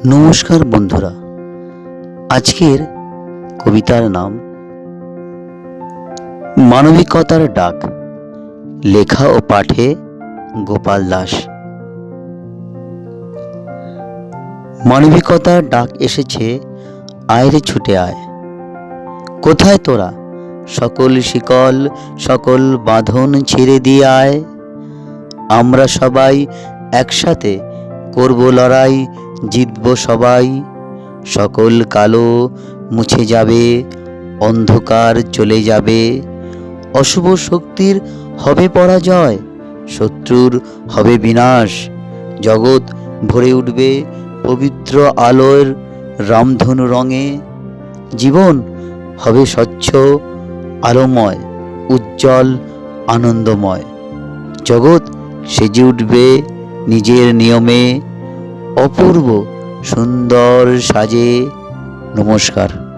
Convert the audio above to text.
নমস্কার বন্ধুরা, আজকের কবিতার নাম মানবিকতার ডাক। লেখা ও পাঠে গোপাল দাস। মানবিকতার ডাক এসেছে, আয় রে ছুটে আয়। কোথায় তোরা? সকল শিকল সকল বাঁধন ছেড়ে দিয়ে আয়। আমরা সবাই একসাথে করব লড়াই, জিতব সবাই। সকল কালো মুছে যাবে, অন্ধকার চলে যাবে। অশুভ শক্তির হবে পরাজয়, শত্রুর হবে বিনাশ। জগৎ ভরে উঠবে পবিত্র আলোর রামধনু রঙে। জীবন হবে স্বচ্ছ আলোময়, উজ্জ্বল আনন্দময়। জগৎ সেজে উঠবে নিজের নিয়মে, অপূর্ব সুন্দর সাজে। নমস্কার।